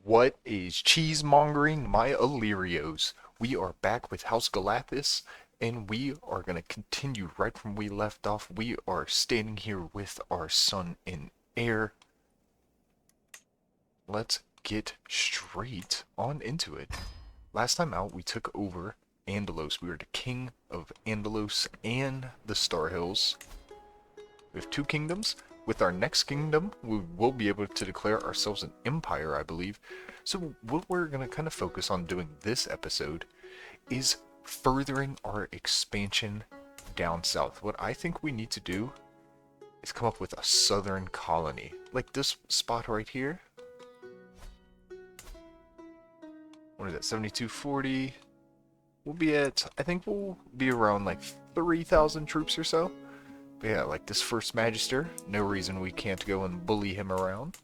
What is cheesemongering, my Illyrios? We are back with House Golathis, and we are going to continue right from we left off. We are standing here with our son in air. Let's get straight on into it. Last time out, we took over Andalos. We were the king of Andalos and the Star Hills. We have two kingdoms. With our next kingdom, we will be able to declare ourselves an empire, I believe. So what we're going to kind of focus on doing this episode is furthering our expansion down south. What I think we need to do is come up with a southern colony. Like this spot right here. What is that, 7240? We'll be at, I think we'll be around like 3,000 troops or so. But yeah, like this first Magister, no reason we can't go and bully him around.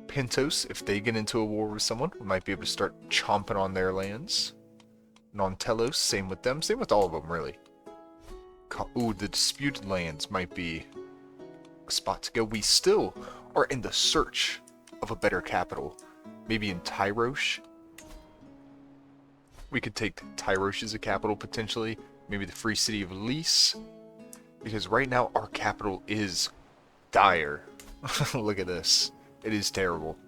Pentos, if they get into a war with someone, we might be able to start chomping on their lands. Nontelos, same with them, same with all of them really. Ooh, the disputed lands might be a spot to go. We still are in the search of a better capital. Maybe in Tyrosh. We could take Tyrosh as a capital potentially. Maybe the free city of Lys. Because right now our capital is dire. Look at this. It is terrible.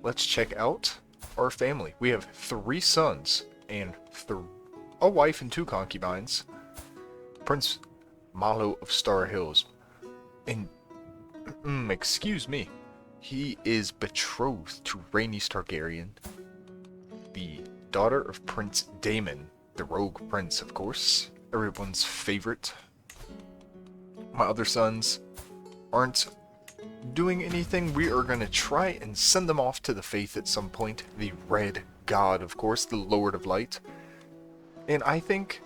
Let's check out our family. We have 3 sons and a wife and 2 concubines. Prince Malo of Star Hills. And, excuse me, he is betrothed to Rhaenys Targaryen, the daughter of Prince Daemon, the rogue prince, of course. Everyone's favorite. My other sons aren't doing anything. We are going to try and send them off to the faith at some point. The Red God, of course, the Lord of Light. And I think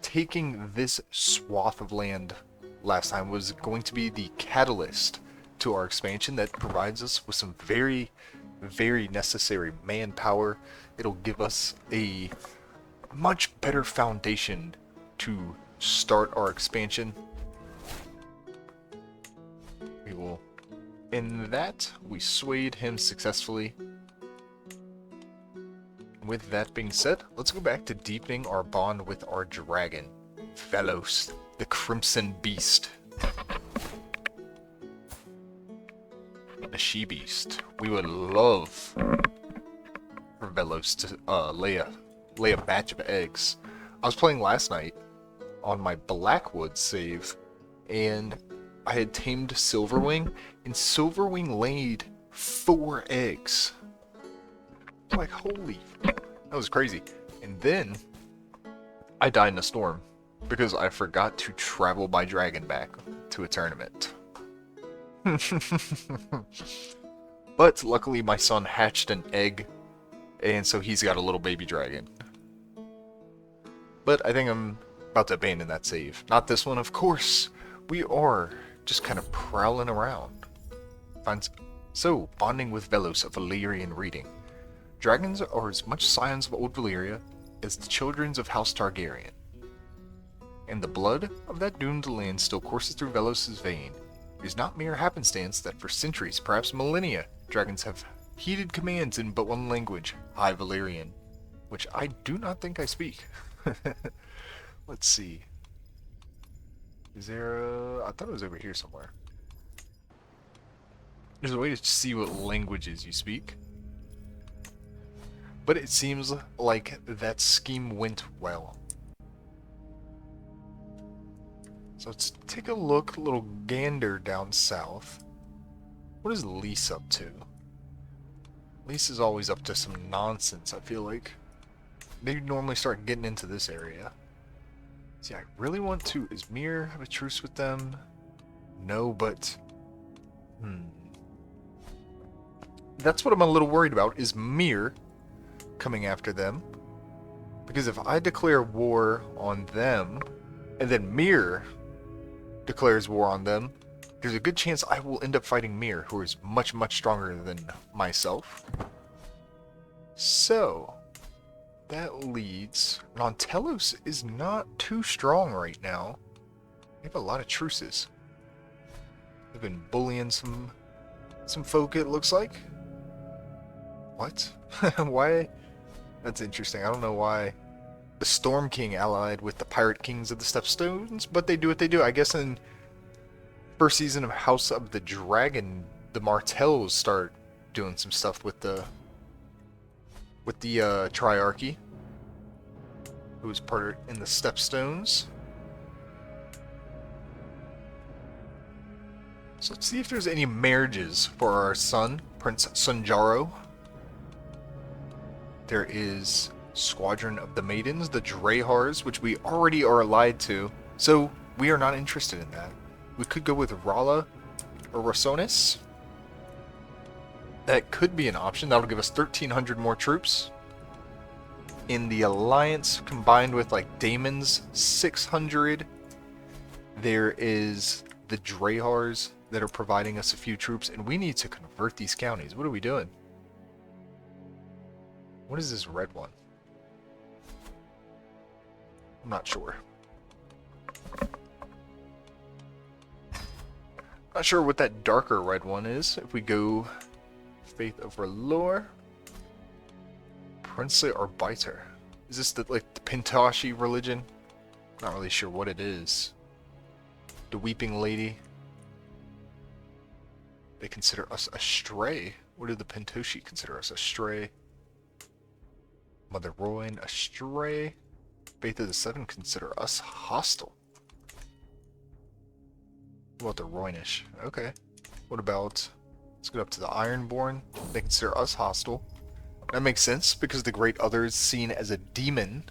taking this swath of land last time was going to be the catalyst to our expansion that provides us with some very, very necessary manpower. It'll give us a much better foundation to start our expansion. We will, in that, we swayed him successfully. With that being said, let's go back to deepening our bond with our dragon, Velos, the Crimson Beast. A she-beast. We would love for Velos to lay a batch of eggs. I was playing last night on my Blackwood save, and I had tamed Silverwing, and Silverwing laid 4 eggs. I'm like, holy, that was crazy. And then I died in a storm because I forgot to travel my dragon back to a tournament. But luckily my son hatched an egg, and so he's got a little baby dragon. But I think I'm about to abandon that save. Not this one, of course. We are just kind of prowling around. So, bonding with Velos of Valyrian reading. Dragons are as much scions of old Valyria as the children of House Targaryen. And the blood of that doomed land still courses through Velos' vein. It is not mere happenstance that for centuries, perhaps millennia, dragons have heeded commands in but one language, High Valyrian, which I do not think I speak. Let's see. Is there I thought it was over here somewhere. There's a way to see what languages you speak. But it seems like that scheme went well. So let's take a look, a little gander down south. What is Lys up to? Lys is always up to some nonsense, I feel like. They normally start getting into this area. See, I really want to... Is Mir have a truce with them? No, but... That's what I'm a little worried about, is Mir coming after them. Because if I declare war on them, and then Mir declares war on them, there's a good chance I will end up fighting Mir, who is much, much stronger than myself. So... that leads... Nontelos is not too strong right now. They have a lot of truces. They've been bullying some some folk, it looks like. What? Why? That's interesting. I don't know why the Storm King allied with the Pirate Kings of the Stepstones, but they do what they do. I guess in first season of House of the Dragon, the Martells start doing some stuff with the Triarchy, who was part in the Stepstones. So let's see if there's any marriages for our son, Prince Sunjaro. There is Squadron of the Maidens, the Drehars, which we already are allied to, so we are not interested in that. We could go with Rala or Rasonis. That could be an option. That'll give us 1,300 more troops. In the alliance, combined with like Damon's 600, there is the Drehars that are providing us a few troops, and we need to convert these counties. What are we doing? What is this red one? I'm not sure. Not sure what that darker red one is. If we go faith over lore, princely arbiter. Is this the like the Pintashi religion? Not really sure what it is. The weeping lady. They consider us astray. What do the Pintoshi consider us? Astray. Mother Rowan, astray. Faith of the Seven consider us hostile. What about the Roynish? Okay. What about... Let's get up to the Ironborn. They consider us hostile. That makes sense, because the Great Other is seen as a demon.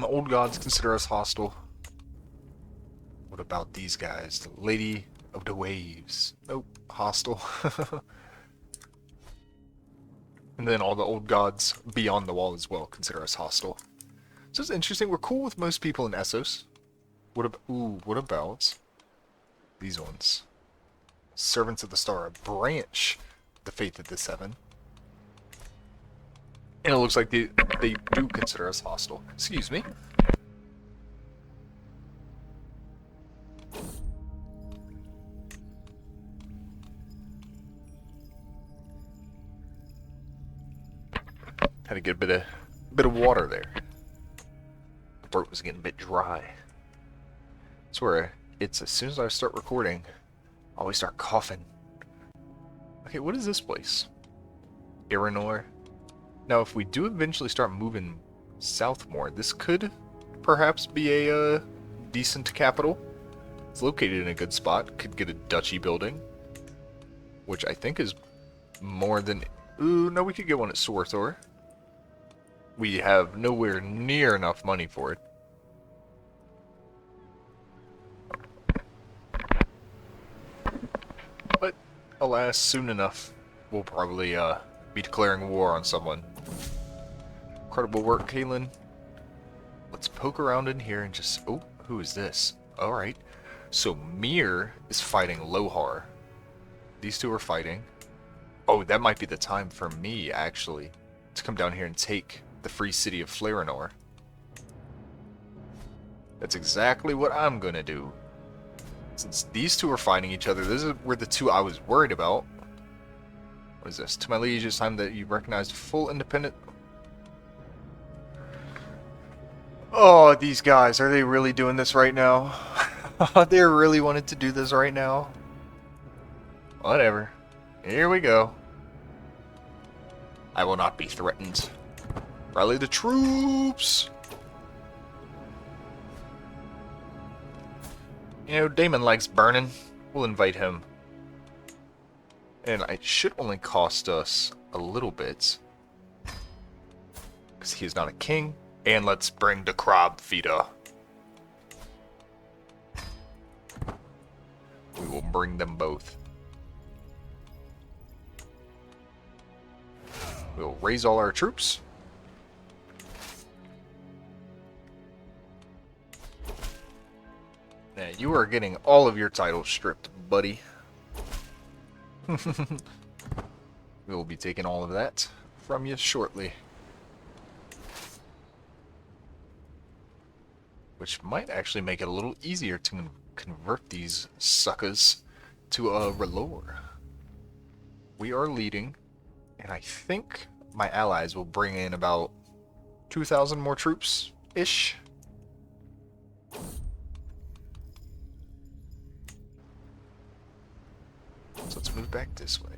Old Gods consider us hostile. What about these guys? The Lady of the Waves. Nope. Hostile. And then all the Old Gods beyond the wall as well consider us hostile. So it's interesting. We're cool with most people in Essos. What about these ones? Servants of the Star, a branch, the Faith of the Seven. And it looks like they do consider us hostile. Excuse me. Had to get a bit of water there. The throat was getting a bit dry. That's where it's as soon as I start recording, I always start coughing. Okay, what is this place? Iranor. Now, if we do eventually start moving south more, this could perhaps be a decent capital. It's located in a good spot. Could get a duchy building, which I think is more than... Ooh, no, we could get one at Sorthor. We have nowhere near enough money for it. But, alas, soon enough, we'll probably be declaring war on someone. Incredible work, Kalen. Let's poke around in here and just... Oh, who is this? Alright. So, Mir is fighting Lohar. These two are fighting. Oh, that might be the time for me, actually, to come down here and take the free city of Flarenor. That's exactly what I'm gonna do. Since these two are fighting each other, this is where the two I was worried about. What is this? To my liege, it's time that you recognized full independent... Oh, these guys, are they really doing this right now? They really wanted to do this right now? Whatever. Here we go. I will not be threatened. Rally the troops! You know, Damon likes burning. We'll invite him. And it should only cost us a little bit. Because he is not a king. And let's bring the crab feeder. We will bring them both. We'll raise all our troops. Now, you are getting all of your titles stripped, buddy. We will be taking all of that from you shortly. which might actually make it a little easier to convert these suckers to a Relore. We are leading, and I think my allies will bring in about 2,000 more troops-ish. So let's move back this way.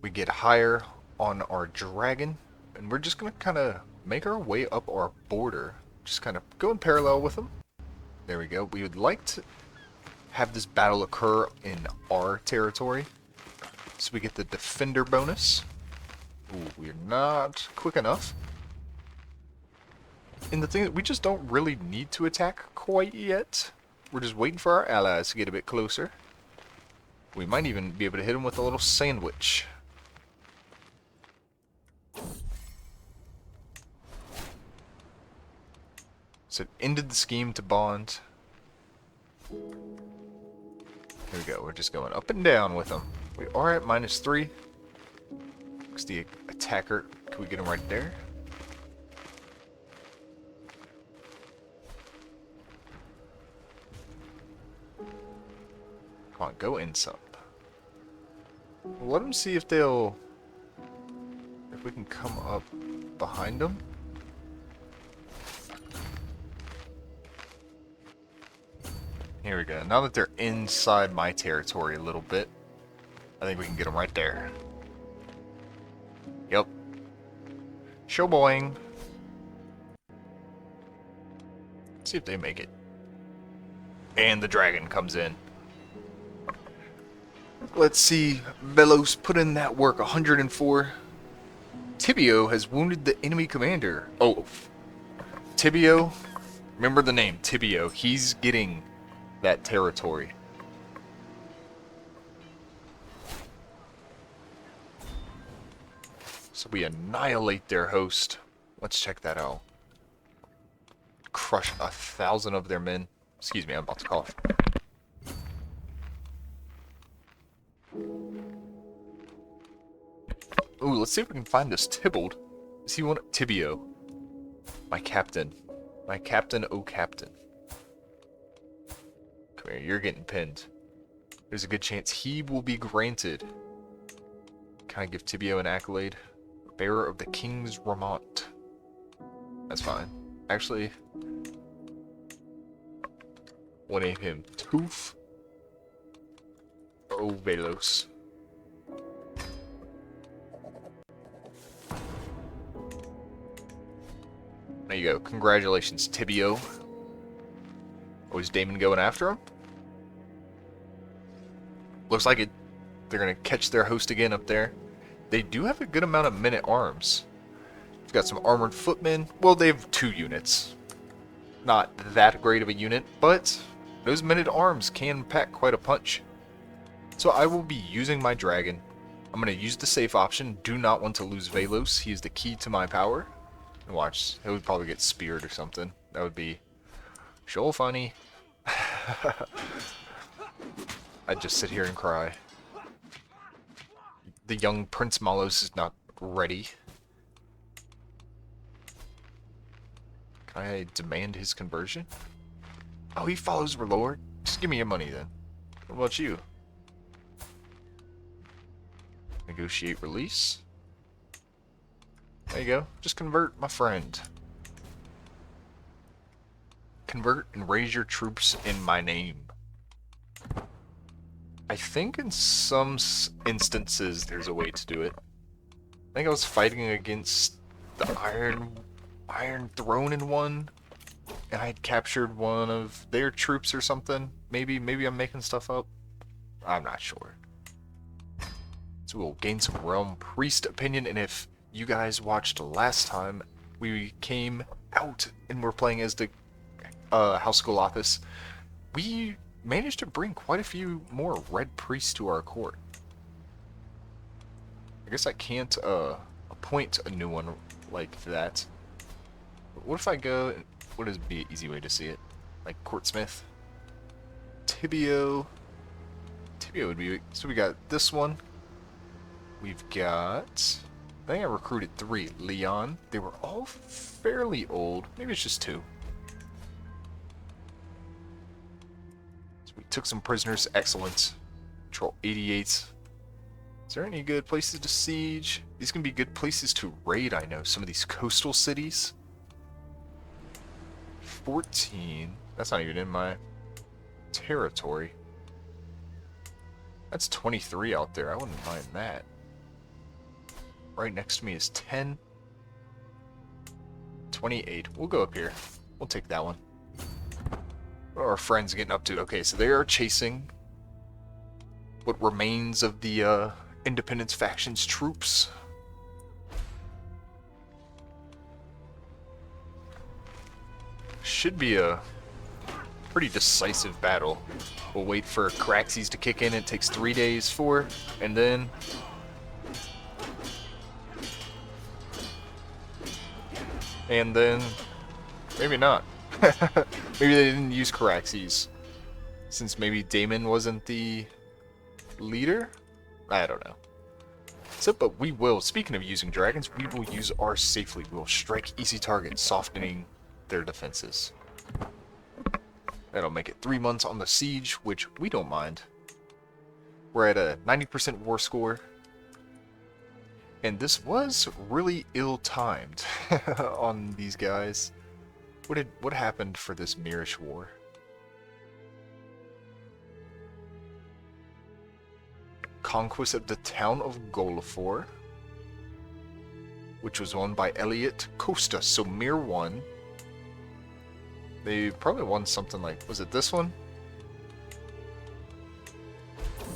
We get higher on our dragon, and we're just going to kind of make our way up our border. Just kind of go in parallel with them. There we go. We would like to have this battle occur in our territory, so we get the defender bonus. Ooh, we're not quick enough. And the thing that we just don't really need to attack quite yet. We're just waiting for our allies to get a bit closer. We might even be able to hit them with a little sandwich. So it ended the scheme to bond. Here we go. We're just going up and down with them. We are at -3. Looks the attacker. Can we get him right there? Come on, go in some. We'll let them see if they'll... if we can come up behind them. Here we go. Now that they're inside my territory a little bit, I think we can get them right there. Yep. Show boing. See if they make it. And the dragon comes in. Let's see. Velos put in that work. 104. Tibio has wounded the enemy commander. Oh. Tibio. Remember the name. Tibio. He's getting that territory. So we annihilate their host. Let's check that out. Crush 1,000 of their men. Excuse me, I'm about to cough. Ooh, let's see if we can find this Tybalt. Is he one? Tibio. My captain. My captain, oh captain. Come here, you're getting pinned. There's a good chance he will be granted. Can I give Tibio an accolade? Bearer of the King's Ramont. That's fine. Actually, we'll name him Toof. Oh, Velos. There you go. Congratulations, Tibio. Oh, is Damon going after him? Looks like it. They're going to catch their host again up there. They do have a good amount of men-at-arms. We've got some armored footmen. Well, they have 2 units. Not that great of a unit, but those men-at-arms can pack quite a punch. So I will be using my dragon. I'm going to use the safe option. Do not want to lose Velos. He is the key to my power. And watch, he would probably get speared or something. That would be so funny. I'd just sit here and cry. The young Prince Malos is not ready. Can I demand his conversion? Oh, he follows Relore. Just give me your money then. What about you? Negotiate release. There you go. Just convert, my friend. Convert and raise your troops in my name. I think in some instances there's a way to do it. I think I was fighting against the Iron Throne in one, and I had captured one of their troops or something. Maybe I'm making stuff up. I'm not sure. So we'll gain some Realm Priest opinion, and if you guys watched last time, we came out and we're playing as the House Golathis. We managed to bring quite a few more red priests to our court. I guess I can't appoint a new one like that. But what if I go, what would be an easy way to see it? Like Courtsmith. Tibio would be, so we got this one. We've got, I think I recruited 3. Leon. They were all fairly old. Maybe it's just 2. took some prisoners. Excellent. Control 88. Is there any good places to siege? These can be good places to raid, I know. Some of these coastal cities. 14. That's not even in my territory. That's 23 out there. I wouldn't mind that. Right next to me is 10. 28. We'll go up here. We'll take that one. What are our friends getting up to? Okay, so they are chasing what remains of the Independence faction's troops. Should be a pretty decisive battle. We'll wait for Caraxes to kick in. It takes 3 days for, and then maybe not. Maybe they didn't use Caraxes, since maybe Damon wasn't the leader? I don't know. So, but we will, speaking of using dragons, we will use ours safely. We will strike easy targets, softening their defenses. That'll make it 3 months on the siege, which we don't mind. We're at a 90% war score. And this was really ill-timed on these guys. What happened for this Mirish war? Conquest of the town of Golathis, which was won by Elliot Costa. So Mir won. They probably won something like, was it this one?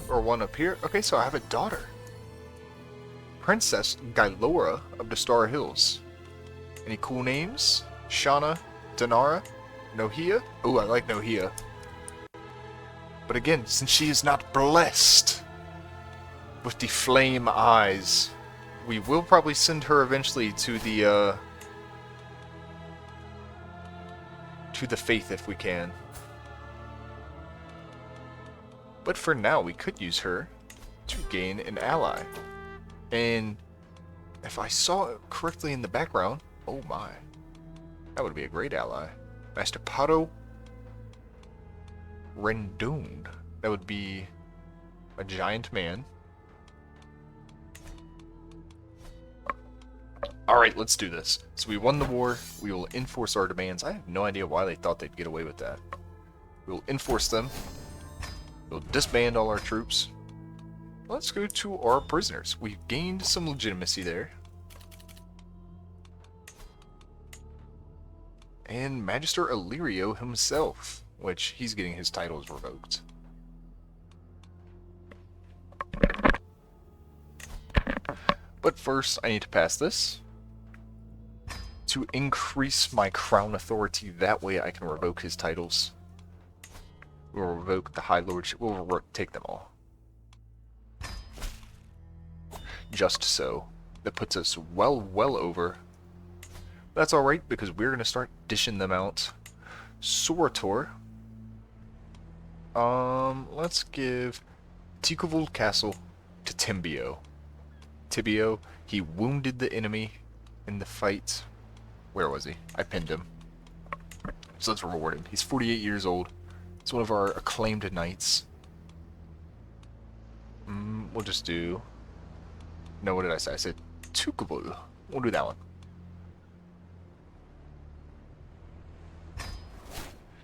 Or one up here? Okay, so I have a daughter. Princess Gailora of the Star Hills. Any cool names? Shauna, Danara, Nohia? Ooh, I like Nohia. But again, since she is not blessed with the flame eyes, we will probably send her eventually to the faith if we can. But for now, we could use her to gain an ally. And if I saw it correctly in the background, oh my, that would be a great ally. Master Pato Rendon. That would be a giant man. Alright, let's do this. So we won the war. We will enforce our demands. I have no idea why they thought they'd get away with that. We will enforce them. We'll disband all our troops. Let's go to our prisoners. We've gained some legitimacy there. And Magister Illyrio himself, which he's getting his titles revoked. But first, I need to pass this to increase my crown authority. That way I can revoke his titles. We'll revoke the High Lordship. We'll take them all. Just so. That puts us well over. That's alright, because we're going to start dishing them out. Sorator. Let's give Tikuvul Castle to Timbio. Tibio, he wounded the enemy in the fight. Where was he? I pinned him. So let's reward him. He's 48 years old. He's one of our acclaimed knights. We'll just do... No, what did I say? I said Tukubul. We'll do that one.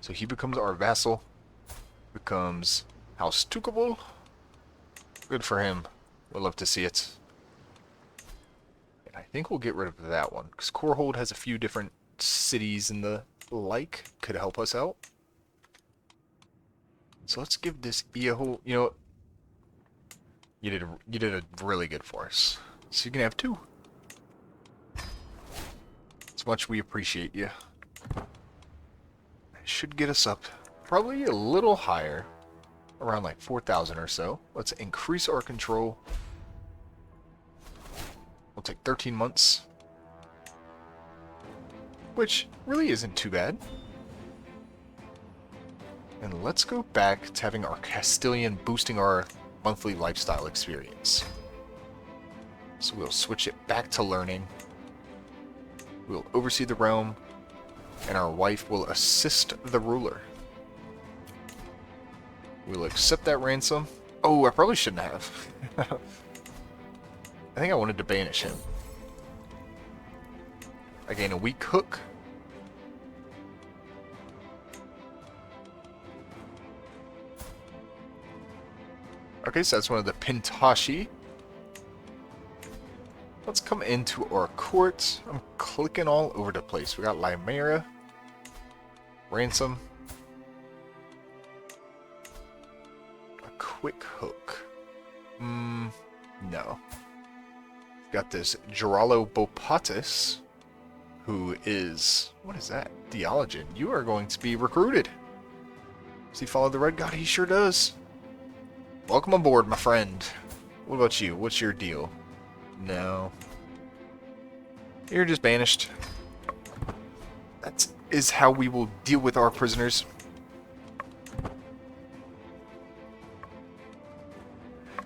So he becomes our vassal. Becomes House Tukubul. Good for him. We'll love to see it. I think we'll get rid of that one, because Korhold has a few different cities and the like could help us out. So let's give this Eahol, you know what? You did a really good for us. So you can have 2. As much we appreciate you. Should get us up probably a little higher, around like 4,000 or so. Let's increase our control. We'll take 13 months, which really isn't too bad. And let's go back to having our Castilian boosting our monthly lifestyle experience. So we'll switch it back to learning. We'll oversee the realm, and our wife will assist the ruler. We'll accept that ransom. Oh, I probably shouldn't have. I think I wanted to banish him. I gain a weak hook. Okay, so that's one of the Pintashi. Let's come into our court. I'm clicking all over the place. We got Lymera, ransom, a quick hook. No. Got this Gerallo Bopatis, who is, what is that? Theologian. You are going to be recruited. Does he follow the Red God? He sure does. Welcome aboard, my friend. What about you? What's your deal? No. You're just banished. That is how we will deal with our prisoners.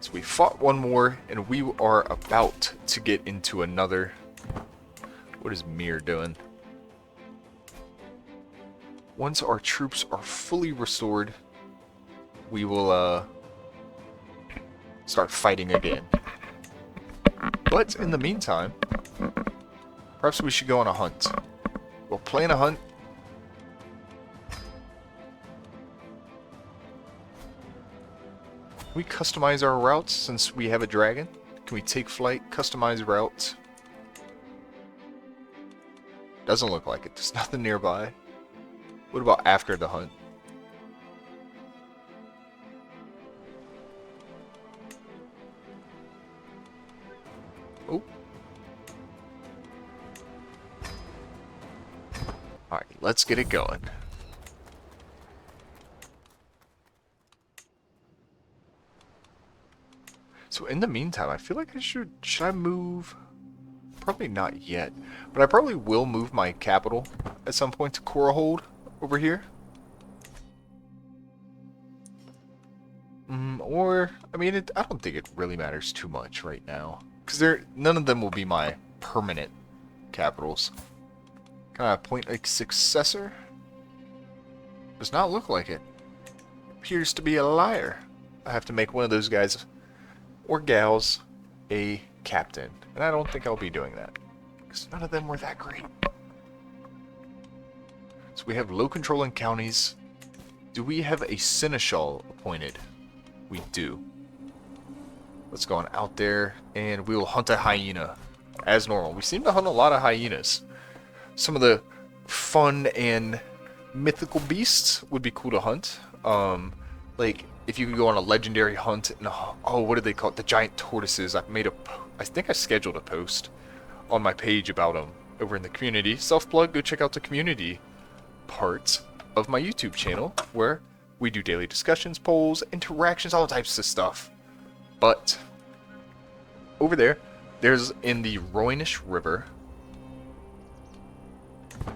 So we fought one more, and we are about to get into another. What is Mir doing? Once our troops are fully restored, we will start fighting again. But in the meantime, perhaps we should go on a hunt. We'll plan a hunt. Can we customize our routes since we have a dragon? Can we take flight, customize routes? Doesn't look like it. There's nothing nearby. What about after the hunt? Oh. Alright, let's get it going. So in the meantime, I feel like should I move? Probably not yet, but I probably will move my capital at some point to Corahold over here. Or, I mean, I don't think it really matters too much right now. Because none of them will be my permanent capitals. Can I appoint a successor? Does not look like it. Appears to be a liar. I have to make one of those guys, or gals, a captain. And I don't think I'll be doing that. Because none of them were that great. So we have low controlling counties. Do we have a seneschal appointed? We do. Let's go on out there, and we will hunt a hyena, as normal. We seem to hunt a lot of hyenas. Some of the fun and mythical beasts would be cool to hunt. Like, if you could go on a legendary hunt, and, oh, what do they call it? The giant tortoises. I think I scheduled a post on my page about them over in the community. Self-plug, go check out the community part of my YouTube channel, where we do daily discussions, polls, interactions, all types of stuff. But over there's in the Roinish River,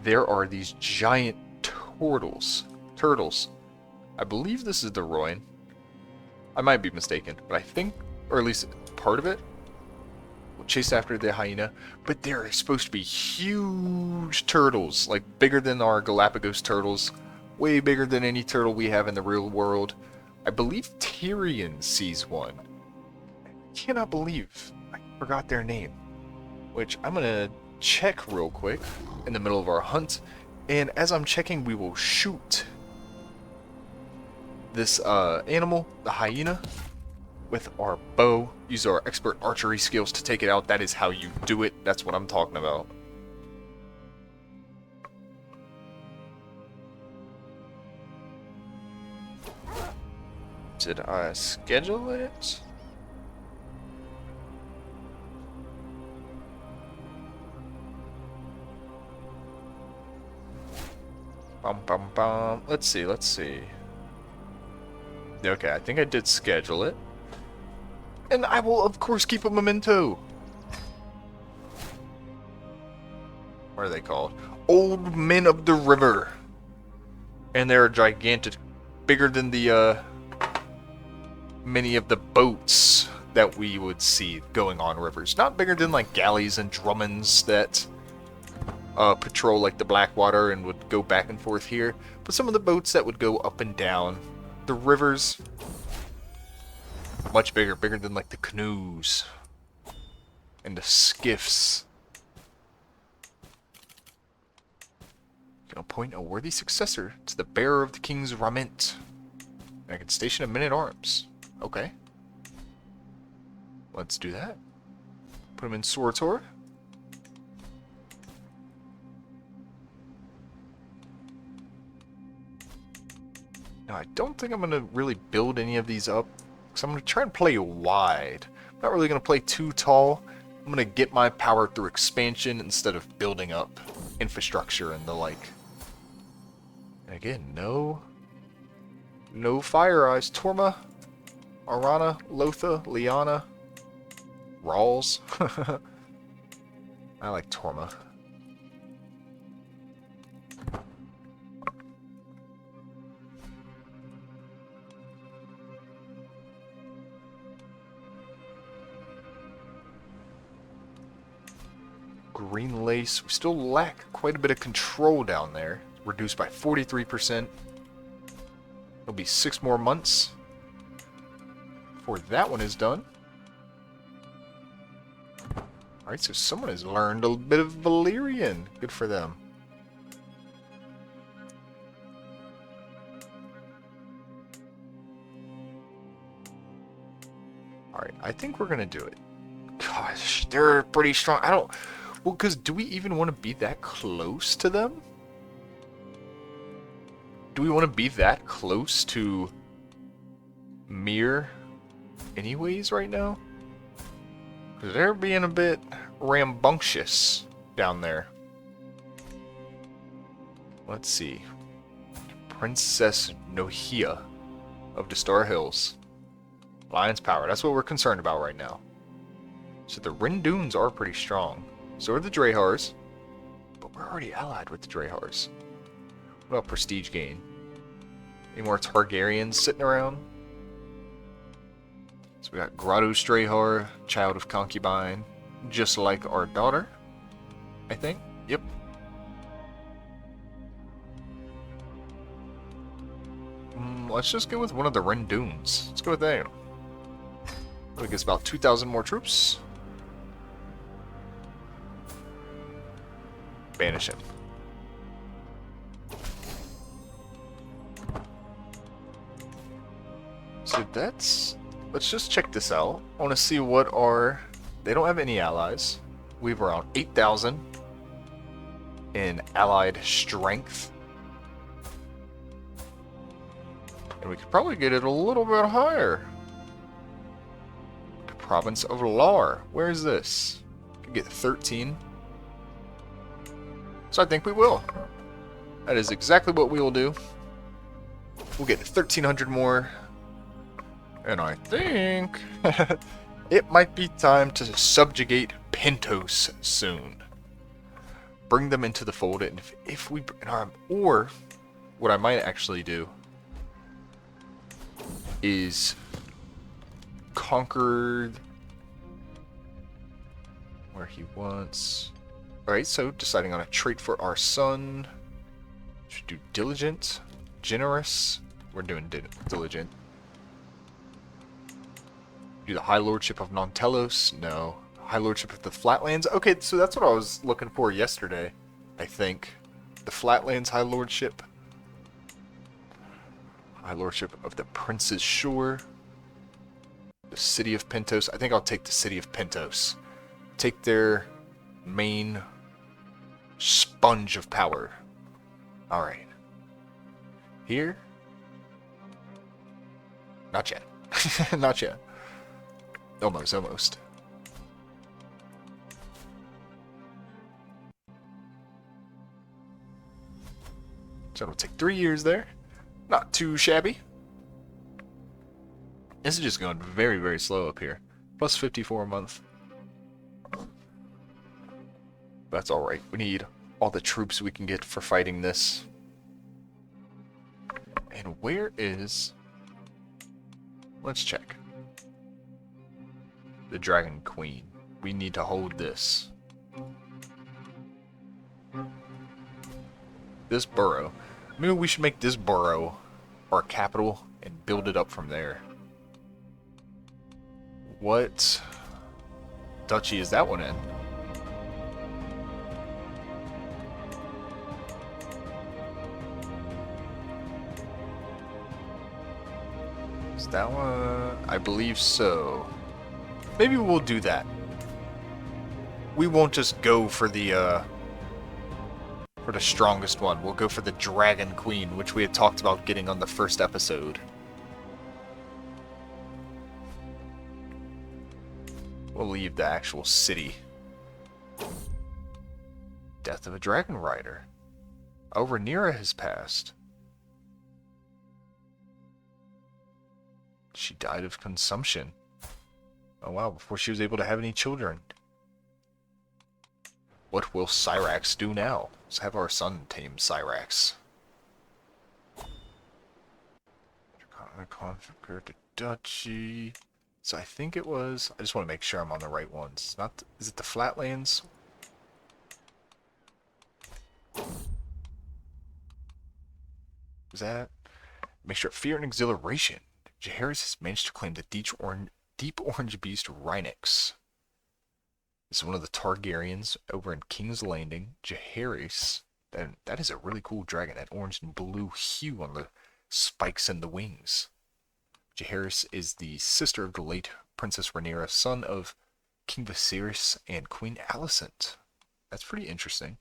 there are these giant turtles. I believe this is the Roin. I might be mistaken, but I think, or at least part of it, will chase after the hyena. But they're supposed to be huge turtles, like bigger than our Galapagos turtles, way bigger than any turtle we have in the real world. I believe Tyrion sees one. Cannot believe I forgot their name, which I'm gonna check real quick in the middle of our hunt, and as I'm checking, we will shoot this animal, the hyena, with our bow. Use our expert archery skills to take it out. That is how you do it. That's what I'm talking about. Did I schedule it? Let's see. Okay, I think I did schedule it. And I will, of course, keep a memento. What are they called? Old Men of the River. And they're gigantic. Bigger than the, many of the boats that we would see going on rivers. Not bigger than, like, galleys and drummonds that patrol like the Blackwater and would go back and forth here, but some of the boats that would go up and down The rivers, much bigger. Bigger than, like, the canoes. And the skiffs. Can appoint a worthy successor to the bearer of the king's raiment. And I can station a men-at-arms. Okay. Let's do that. Put him in Sortor. Now, I don't think I'm going to really build any of these up, because I'm going to try and play wide. I'm not really going to play too tall. I'm going to get my power through expansion instead of building up infrastructure and the like. And again, no Fire Eyes. Torma, Arana, Lotha, Liana, Rawls. I like Torma. Green Lace. We still lack quite a bit of control down there. Reduced by 43%. It'll be 6 more months before that one is done. Alright, so someone has learned a bit of Valyrian. Good for them. Alright, I think we're gonna do it. Gosh, they're pretty strong. I don't... Well, because do we even want to be that close to them? Do we want to be that close to Mir anyways right now? Because they're being a bit rambunctious down there. Let's see. Princess Nohia of the Star Hills. Lion's Power. That's what we're concerned about right now. So the Rindunes are pretty strong. So are the Drehars. But we're already allied with the Drehars. What about prestige gain? Any more Targaryens sitting around? So we got Grados Drehar, child of concubine, just like our daughter, I think. Yep. Let's just go with one of the Rindunes. Let's go with that. That gives about 2,000 more troops. Banish him. So that's... Let's just check this out. I want to see what are... They don't have any allies. We have around 8,000 in allied strength. And we could probably get it a little bit higher. The province of Lar. Where is this? Could get 13. So I think we will. That is exactly what we will do. We'll get 1,300 more. And I think it might be time to subjugate Pentos soon. Bring them into the fold, and if we... Or, what I might actually do is conquer where he wants... Alright, so deciding on a trait for our son. Should do diligent, generous. We're doing diligent. Do the High Lordship of Nontelos? No. High Lordship of the Flatlands? Okay, so that's what I was looking for yesterday, I think. The Flatlands High Lordship. High Lordship of the Prince's Shore. The City of Pentos. I think I'll take the City of Pentos. Take their main sponge of power. Alright. Here? Not yet. Not yet. Almost, almost. So it'll take 3 years there. Not too shabby. This is just going very, very slow up here. Plus 54 a month. That's alright. We need all the troops we can get for fighting this. And where is... Let's check. The Dragon Queen. We need to hold this. This borough. Maybe we should make this borough our capital and build it up from there. What duchy is that one in? Is that one? I believe so. Maybe we'll do that. We won't just go for the strongest one. We'll go for the Dragon Queen, which we had talked about getting on the first episode. We'll leave the actual city. Death of a Dragon Rider. Oh, Rhaenyra has passed. She died of consumption. Oh wow, before she was able to have any children. What will Cyrax do now? Let's have our son tame Cyrax. Conquer the duchy. So I think it was... I just want to make sure I'm on the right ones. Not... Is it the Flatlands? Is that... Make sure... Fear and Exhilaration. Jaehaerys has managed to claim the Deep Orange Beast Rhinox. This is one of the Targaryens over in King's Landing. Jaehaerys. That is a really cool dragon. That orange and blue hue on the spikes and the wings. Jaehaerys is the sister of the late Princess Rhaenyra, son of King Viserys and Queen Alicent. That's pretty interesting.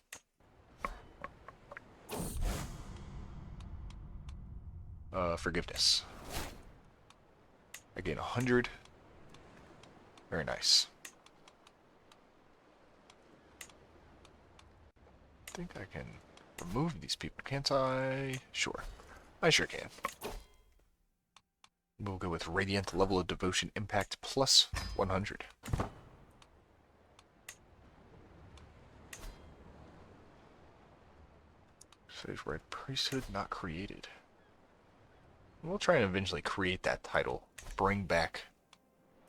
Forgiveness. I gain 100. Very nice. I think I can remove these people, can't I? Sure. I sure can. We'll go with Radiant Level of Devotion Impact plus 100. Says Red Priesthood not created. We'll try and eventually create that title. Bring back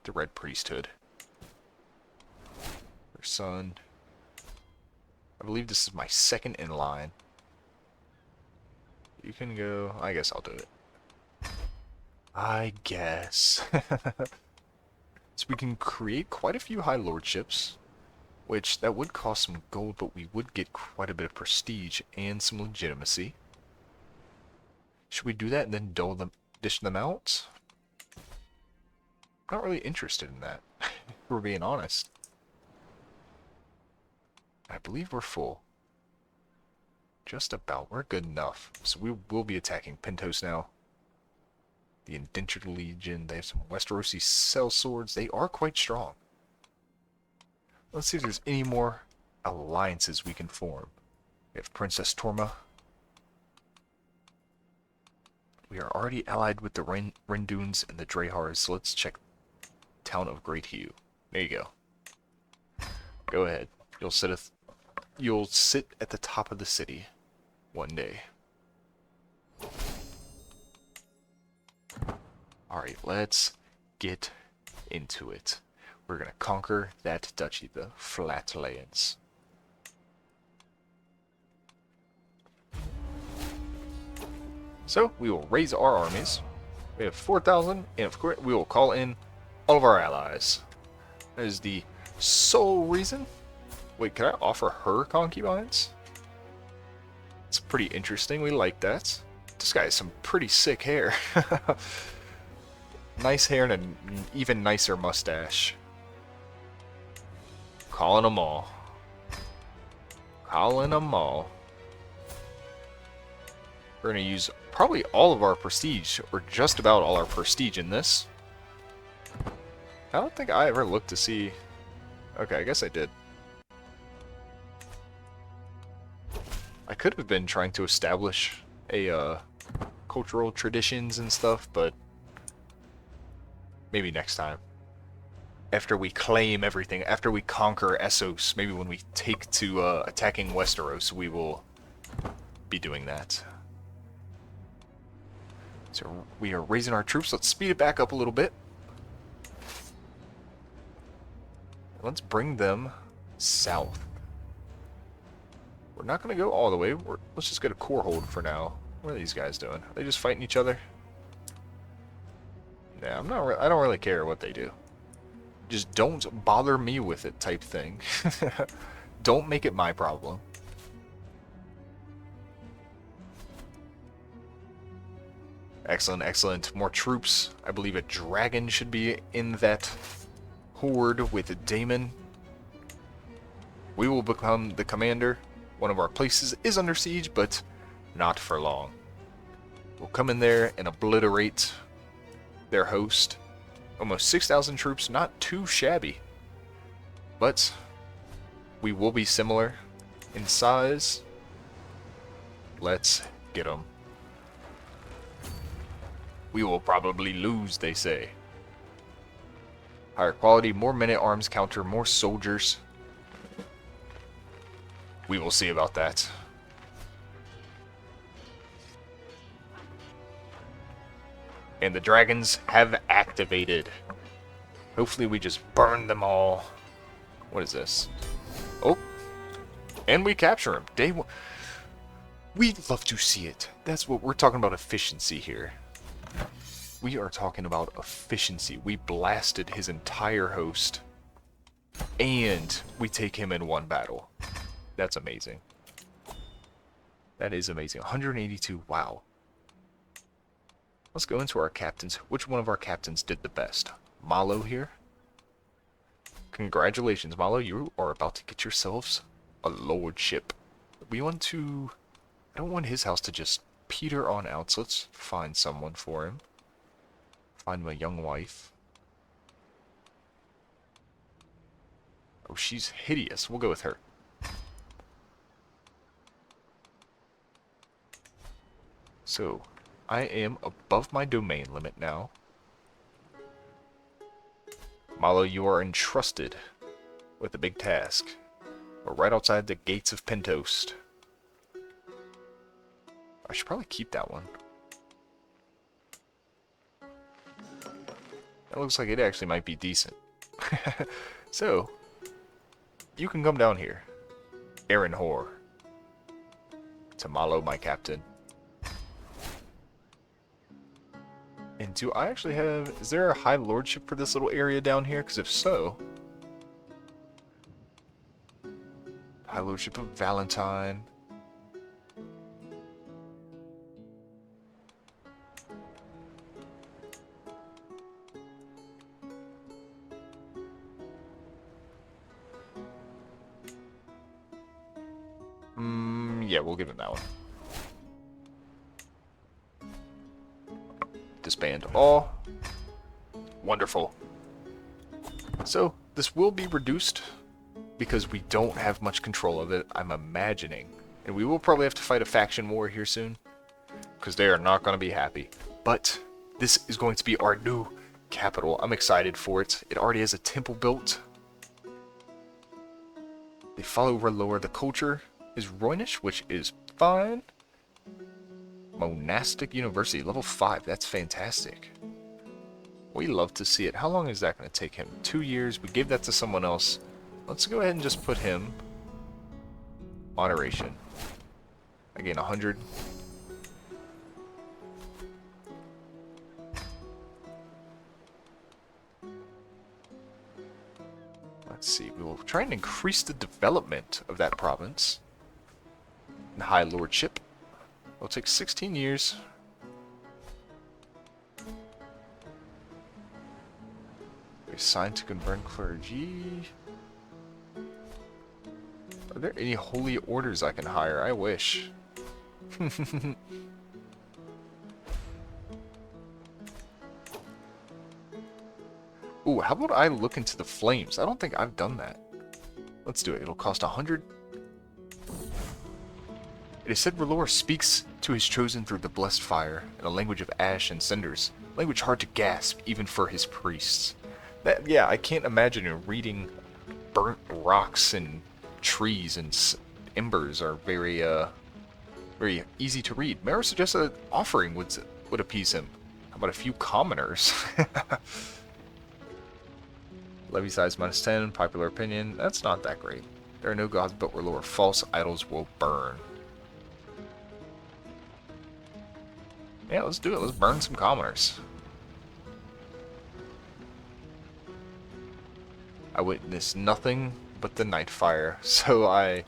the Red Priesthood. Her son. I believe this is my second in line. You can go... I guess I'll do it. I guess. So we can create quite a few High Lordships, which that would cost some gold, but we would get quite a bit of prestige and some legitimacy. Should we do that and then dish them out? Not really interested in that, if we're being honest. I believe we're full. Just about. We're good enough. So we will be attacking Pentos now. The Indentured Legion. They have some Westerosi sellswords. They are quite strong. Let's see if there's any more alliances we can form. We have Princess Torma. We are already allied with the Renduns and the Drehars, so let's check Town of Great Hue. There you go. Go ahead. You'll sit at the top of the city one day. Alright, let's get into it. We're going to conquer that duchy, the Flatlands. So, we will raise our armies. We have 4,000, and of course, we will call in all of our allies. That is the sole reason. Wait, can I offer her concubines? It's pretty interesting. We like that. This guy has some pretty sick hair. Nice hair and an even nicer mustache. Calling them all. Calling them all. We're going to use probably all of our prestige, or just about all our prestige in this. I don't think I ever looked to see... Okay, I guess I did. I could have been trying to establish a cultural traditions and stuff, but maybe next time. After we claim everything, after we conquer Essos, maybe when we take to attacking Westeros, we will be doing that. So we are raising our troops. Let's speed it back up a little bit. Let's bring them south. We're not going to go all the way. Let's just get a core hold for now. What are these guys doing? Are they just fighting each other? Yeah, I don't really care what they do. Just don't bother me with it type thing. Don't make it my problem. Excellent, excellent. More troops. I believe a dragon should be in that horde with Damon. We will become the commander. One of our places is under siege, but not for long. We'll come in there and obliterate their host. Almost 6,000 troops, not too shabby. But we will be similar in size. Let's get them. We will probably lose, they say. Higher quality, more men-at-arms counter, more soldiers. We will see about that. And the dragons have activated. Hopefully we just burn them all. What is this? Oh. And we capture him. Day one. We'd love to see it. That's what we're talking about, efficiency here. We are talking about efficiency. We blasted his entire host. And we take him in one battle. That's amazing. That is amazing. 182. Wow. Let's go into our captains. Which one of our captains did the best? Malo here. Congratulations, Malo. You are about to get yourselves a lordship. We want to... I don't want his house to just peter on out, so let's find someone for him. Find my young wife. Oh, she's hideous. We'll go with her. So, I am above my domain limit now. Malo, you are entrusted with a big task. We're right outside the gates of Pentost. I should probably keep that one. That looks like it actually might be decent. So, you can come down here. Aaron Hoare. To Malo, my captain. And do I actually have... Is there a high lordship for this little area down here? Because if so... High lordship of Valentine. Yeah, we'll give him that one. Disband all. Wonderful. So, this will be reduced because we don't have much control of it, I'm imagining. And we will probably have to fight a faction war here soon, because they are not going to be happy. But this is going to be our new capital. I'm excited for it. It already has a temple built. They follow Relore. The culture is Roynish, which is fine. Monastic University, level 5. That's fantastic. We love to see it. How long is that going to take him? 2 years. We gave that to someone else. Let's go ahead and just put him. Moderation. Again, 100. Let's see. We will try and increase the development of that province. And high lordship. It'll take 16 years. We assigned to convert clergy. Are there any holy orders I can hire? I wish. Ooh, how about I look into the flames? I don't think I've done that. Let's do it. It'll cost 100. It is said Relore speaks to his chosen through the blessed fire, in a language of ash and cinders, language hard to grasp even for his priests. That, yeah, I can't imagine reading burnt rocks and trees and embers are very easy to read. Mero suggests an offering would appease him. How about a few commoners? Levy size -10, popular opinion. That's not that great. There are no gods but Relore. False idols will burn. Yeah, let's do it. Let's burn some commoners. I witnessed nothing but the night fire, so I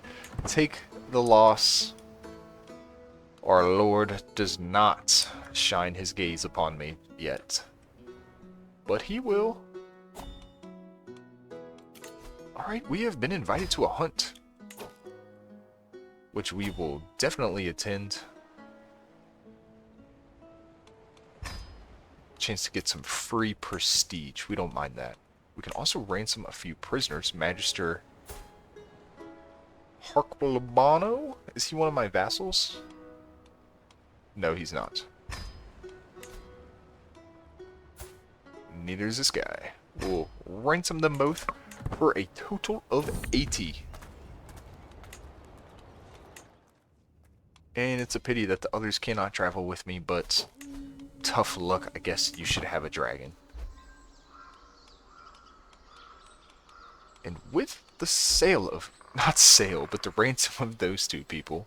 take the loss. Our Lord does not shine his gaze upon me yet, but he will. Alright, we have been invited to a hunt, which we will definitely attend. Chance to get some free prestige. We don't mind that. We can also ransom a few prisoners. Magister Harquilabano? Is he one of my vassals? No, he's not. Neither is this guy. We'll ransom them both for a total of 80. And it's a pity that the others cannot travel with me, but tough luck, I guess you should have a dragon. And with the sale of, not sale, but the ransom of those two people,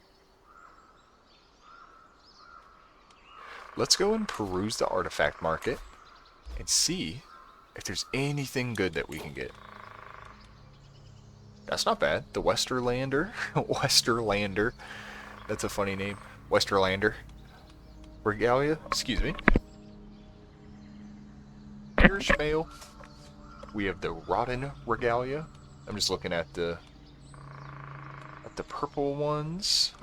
let's go and peruse the artifact market and see if there's anything good that we can get. That's not bad. The Westerlander. Westerlander. That's a funny name. Westerlander. Regalia. Excuse me. Irish Mail. We have the Rotten Regalia. I'm just looking at the purple ones.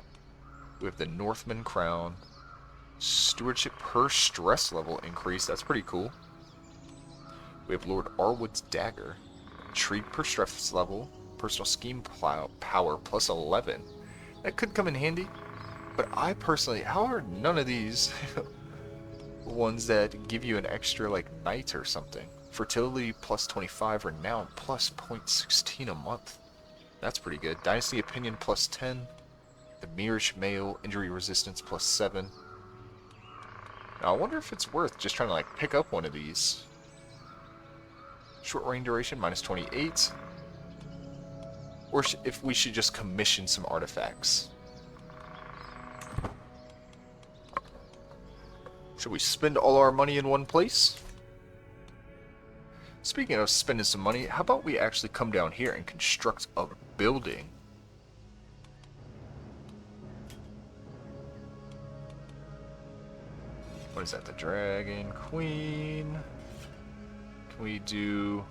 We have the Northman Crown. Stewardship per stress level increase. That's pretty cool. We have Lord Arwood's Dagger. Intrigue per stress level. Personal scheme power plus 11. That could come in handy. But I personally, how are none of these ones that give you an extra like knight or something? Fertility plus 25, Renown plus 0.16 a month. That's pretty good. Dynasty Opinion plus 10. The Mirish Mail, Injury Resistance plus 7. Now I wonder if it's worth just trying to like pick up one of these. Short range duration minus 28. Or if we should just commission some artifacts. Should we spend all our money in one place? Speaking of spending some money, how about we actually come down here and construct a building? What is that? The Dragon Queen. Can we do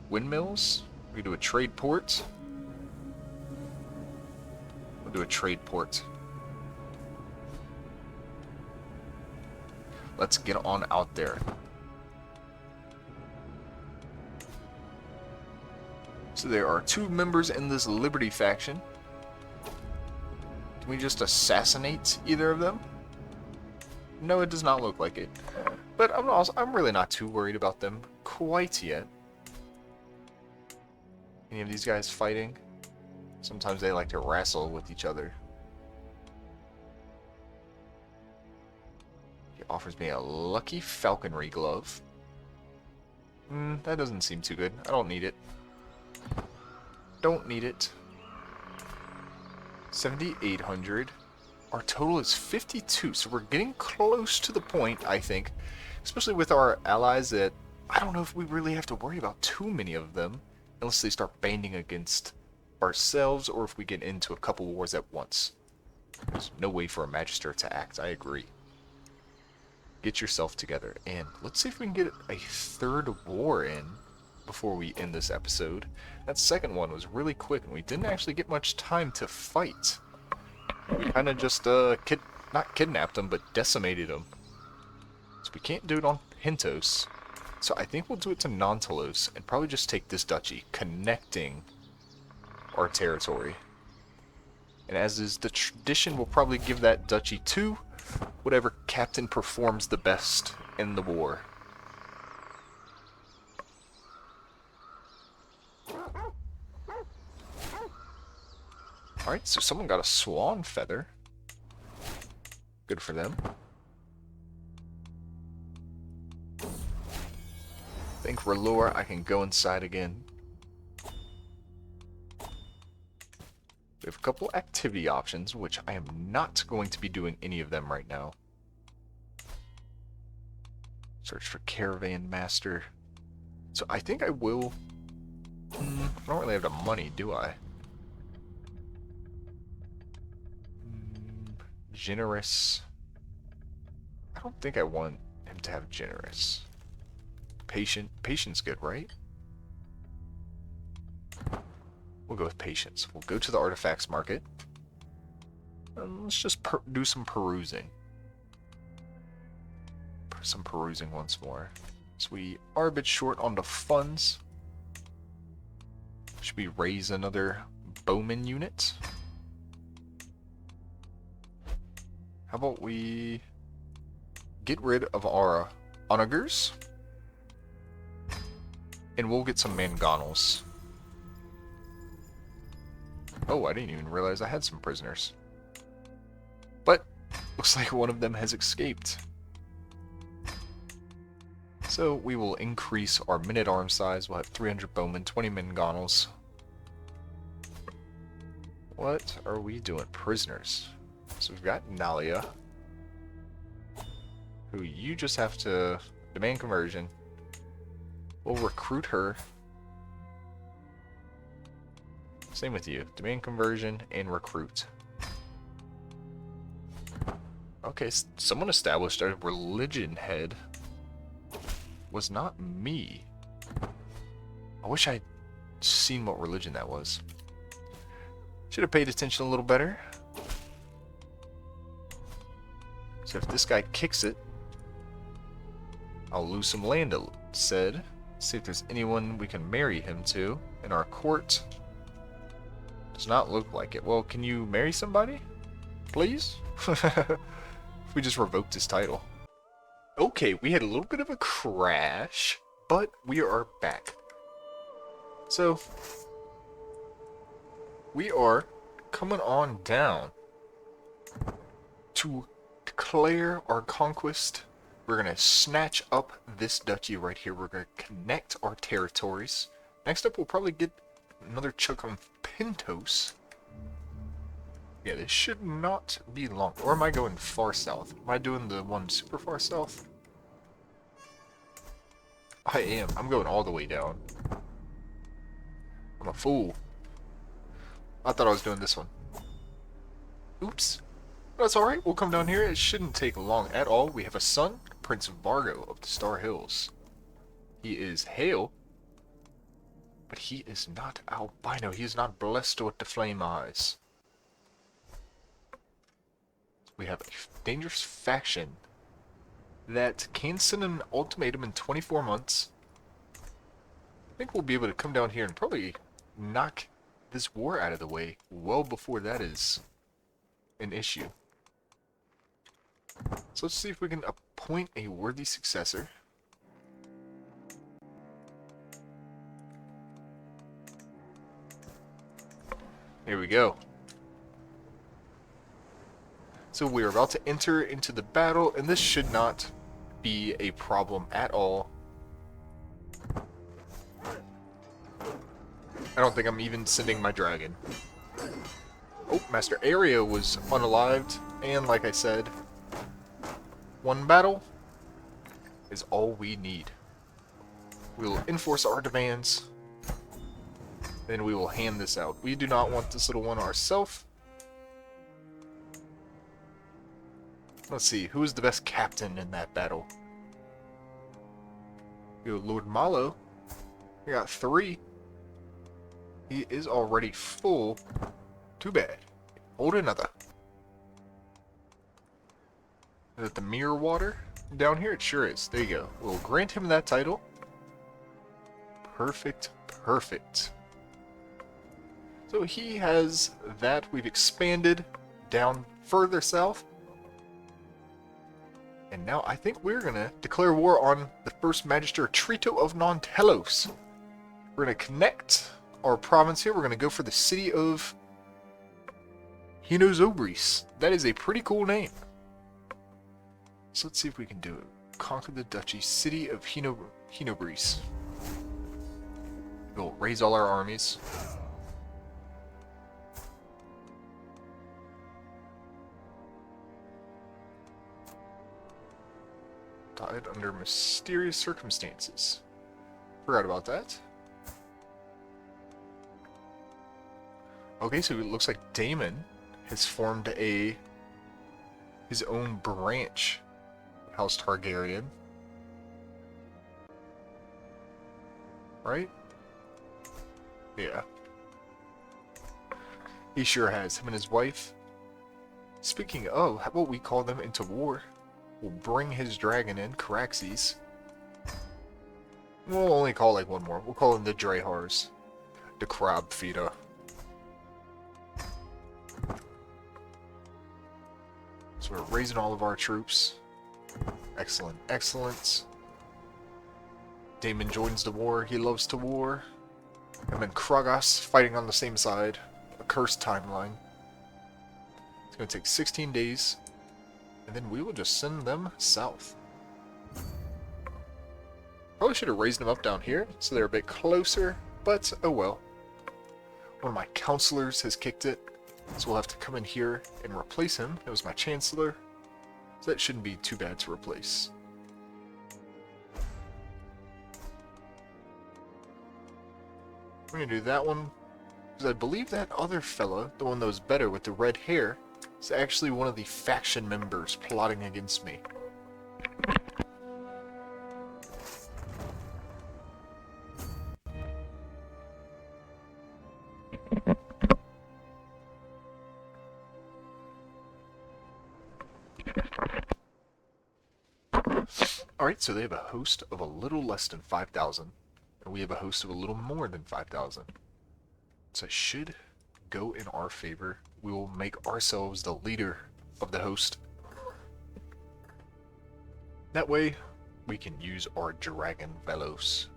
windmills? We can do a trade port. We'll do a trade port. Let's get on out there. So there are two members in this Liberty faction. Can we just assassinate either of them? No, it does not look like it. But I'm really not too worried about them quite yet. Any of these guys fighting? Sometimes they like to wrestle with each other. He offers me a lucky falconry glove. That doesn't seem too good. I don't need it. Don't need it. 7,800. Our total is 52, so we're getting close to the point, I think, especially with our allies, that I don't know if we really have to worry about too many of them unless they start banding against ourselves or if we get into a couple wars at once. There's no way for a Magister to act, I agree. Get yourself together, and let's see if we can get a third war in before we end this episode. That second one was really quick, and we didn't actually get much time to fight. We kind of just, not kidnapped them, but decimated them. So we can't do it on Hintos. So I think we'll do it to Nontalos, and probably just take this duchy, connecting our territory. And as is the tradition, we'll probably give that duchy to whatever captain performs the best in the war. Alright, so someone got a swan feather. Good for them. Thank Relore, I can go inside again. We have a couple activity options, which I am not going to be doing any of them right now. Search for Caravan Master. So I think I will I don't really have the money, do I? Generous. I don't think I want him to have generous. Patient. Patience good, right? We'll go with patience. We'll go to the artifacts market. And let's just do some perusing. Some perusing once more. So we are a bit short on the funds. Should we raise another bowman unit? How about we get rid of our onagers? And we'll get some mangonels. Oh, I didn't even realize I had some prisoners. But looks like one of them has escaped. So we will increase our men-at-arms size. We'll have 300 bowmen, 20 mangonels. What are we doing? Prisoners. So we've got Nalia, who you just have to demand conversion. We'll recruit her. Same with you. Demand conversion and recruit. Okay, someone established a religion head. Was not me. I wish I'd seen what religion that was. Should have paid attention a little better. So if this guy kicks it, I'll lose some land, it said. See if there's anyone we can marry him to in our court. Does not look like it. Well, can you marry somebody? Please? If we just revoked his title. Okay, we had a little bit of a crash, but we are back. So, we are coming on down to declare our conquest. We're going to snatch up this duchy right here. We're going to connect our territories. Next up, we'll probably get another chunk on Pintos. Yeah, this should not be long. Or am I going far south? Am I doing the one super far south? I am. I'm going all the way down. I'm a fool. I thought I was doing this one. Oops. That's alright. We'll come down here. It shouldn't take long at all. We have a son, Prince Vargo of the Star Hills. He is Hale, but he is not albino. He is not blessed with the flame eyes. We have a dangerous faction that can send an ultimatum in 24 months. I think we'll be able to come down here and probably knock this war out of the way well before that is an issue. So let's see if we can appoint a worthy successor. Here we go. So we are about to enter into the battle, and this should not be a problem at all. I don't think I'm even sending my dragon. Oh, Master Area was unalived, and like I said, one battle is all we need. We will enforce our demands, then we will hand this out. We do not want this little one ourselves. Let's see, who is the best captain in that battle? We have Lord Malo. We got 3. He is already full. Too bad. Hold another. Is it the mirror water down here? It sure is. There you go. We'll grant him that title. Perfect, perfect. So he has that. We've expanded down further south. And now I think we're going to declare war on the first Magister Trito of Non-Telos. We're going to connect our province here. We're going to go for the city of Hinozobris. That is a pretty cool name. So let's see if we can do it. Conquer the duchy, city of Hinobris. We'll raise all our armies. Died under mysterious circumstances. Forgot about that. Okay, so it looks like Daemon has formed his own branch. House Targaryen. Right? Yeah. He sure has. Him and his wife. Speaking of, how about we call them into war? We'll bring his dragon in, Caraxes. We'll only call like one more. We'll call him the Drehars. The Crab Feeder. So we're raising all of our troops. Excellent, excellent. Daemon joins the war. He loves to war. And then Kragas fighting on the same side. A cursed timeline. It's going to take 16 days. And then we will just send them south. Probably should have raised them up down here so they're a bit closer. But, oh well. One of my counselors has kicked it. So we'll have to come in here and replace him. It was my chancellor. So that shouldn't be too bad to replace. We're going to do that one. Because I believe that other fella, the one that was better with the red hair, is actually one of the faction members plotting against me. Alright, so they have a host of a little less than 5,000, and we have a host of a little more than 5,000. So it should go in our favor. We will make ourselves the leader of the host. That way, we can use our dragon Velos.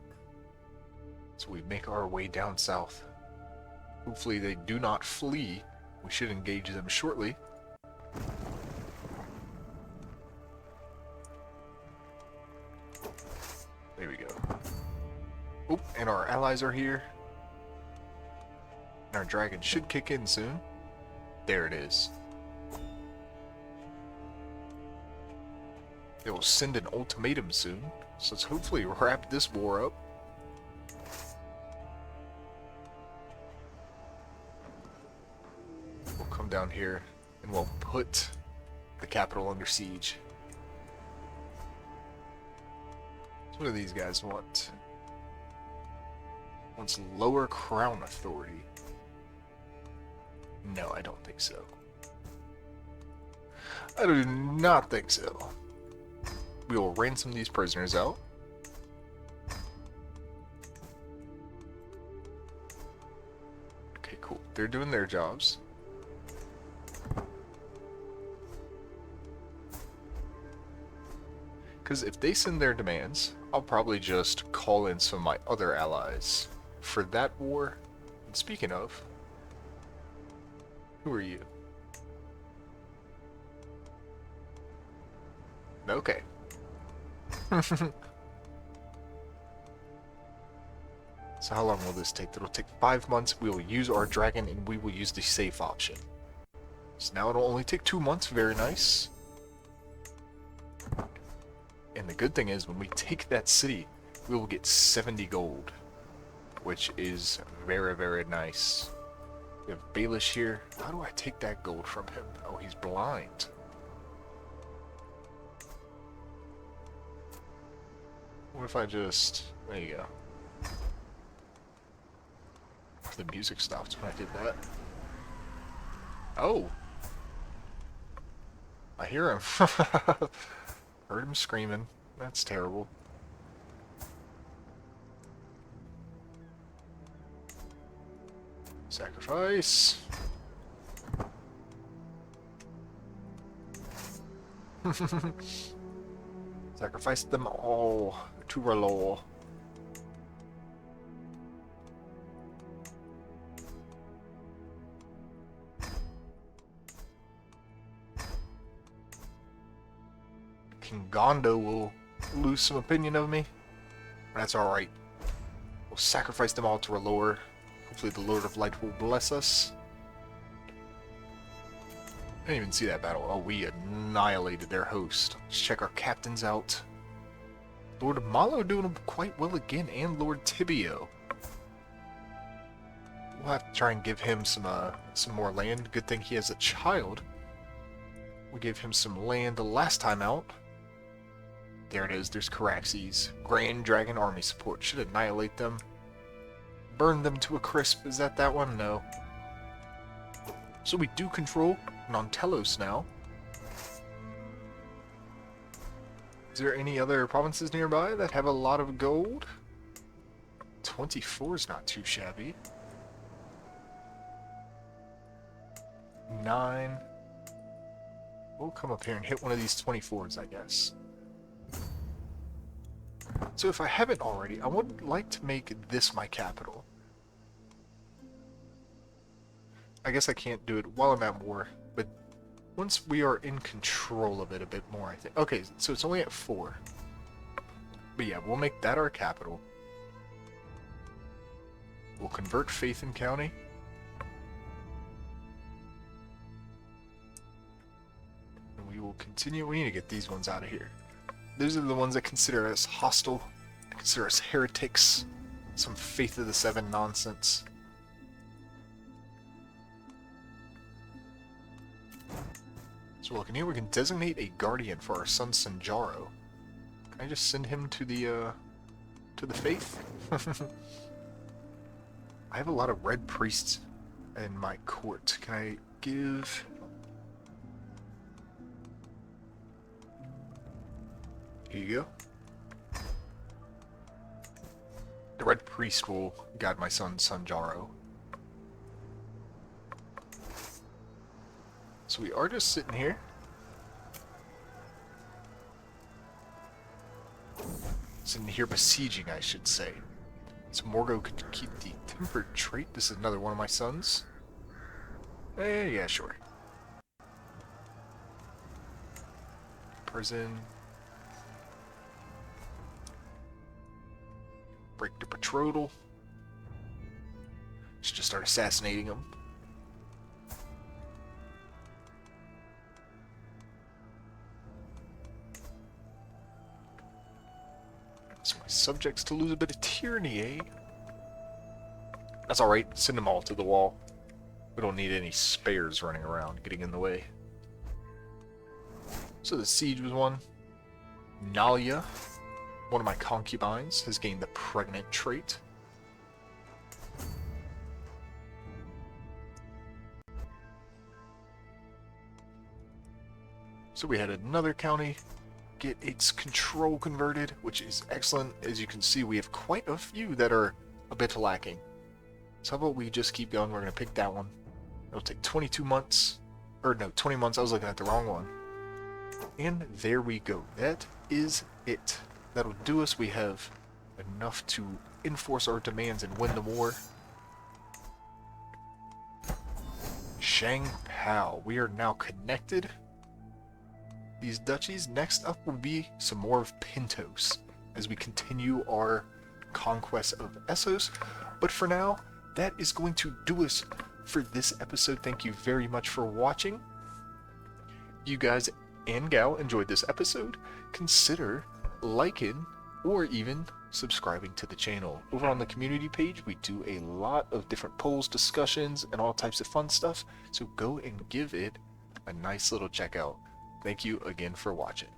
So we make our way down south. Hopefully they do not flee. We should engage them shortly. There we go. Oh, and our allies are here. And our dragon should kick in soon. There it is. They will send an ultimatum soon. So let's hopefully wrap this war up. We'll come down here and we'll put the capital under siege. So what do these guys want? Wants lower crown authority. No, I don't think so. I do not think so. We will ransom these prisoners out. Okay, cool. They're doing their jobs. Because if they send their demands, I'll probably just call in some of my other allies for that war. And speaking of, who are you? Okay. So how long will this take? It'll take 5 months. We will use our dragon and we will use the safe option. So now it'll only take 2 months. Very nice. And the good thing is when we take that city, we will get 70 gold. Which is very, very nice. We have Velos here. How do I take that gold from him? Oh, he's blind. What if I just... There you go. The music stopped when I did that. Oh! I hear him. Heard him screaming. That's terrible. Sacrifice. Sacrifice them all to our law. King Gondo will lose some opinion of me. That's alright. We'll sacrifice them all to our lord. Hopefully the Lord of Light will bless us. I didn't even see that battle. Oh, we annihilated their host. Let's check our captains out. Lord Malo doing quite well again, and Lord Tibio. We'll have to try and give him some more land. Good thing he has a child. We gave him some land the last time out. There it is. There's Caraxes. Grand Dragon Army support. Should annihilate them. Burn them to a crisp. Is that one? No. So we do control Nontelos now. Is there any other provinces nearby that have a lot of gold? 24 is not too shabby. 9. We'll come up here and hit one of these 24s, I guess. So if I haven't already, I would like to make this my capital. I guess I can't do it while I'm at war, but once we are in control of it a bit more, I think. Okay, so it's only at 4. But yeah, we'll make that our capital. We'll convert Faith in County. And we will continue. We need to get these ones out of here. Those are the ones that consider us hostile, consider us heretics, some Faith of the Seven nonsense. So looking here, we can designate a guardian for our son Sanjaro. Can I just send him to the Faith? I have a lot of red priests in my court. Can I give... Here you go. The red priest will guide my son Sanjaro. So we are just sitting here. Sitting here besieging, I should say. So Morgo could keep the tempered trait. This is another one of my sons. Yeah, sure. Prison. Break the betrothal. Should just start assassinating them. So my subjects to lose a bit of tyranny, eh? That's alright, send them all to the wall. We don't need any spares running around getting in the way. So the siege was won. Nalia, one of my concubines, has gained the pregnant trait. So we had another county get its control converted, which is excellent. As you can see, we have quite a few that are a bit lacking. So how about we just keep going? We're going to pick that one. It'll take 22 months. Or no, 20 months. I was looking at the wrong one. And there we go. That is it. That'll do us. We have enough to enforce our demands and win the war. Shang Pao. We are now connected. These duchies. Next up will be some more of Pintos as we continue our conquest of Essos. But for now, that is going to do us for this episode. Thank you very much for watching. You guys and gal enjoyed this episode, consider liking or even subscribing to the channel. Over on the community page, we do a lot of different polls, discussions, and all types of fun stuff, so go and give it a nice little check out. Thank you again for watching.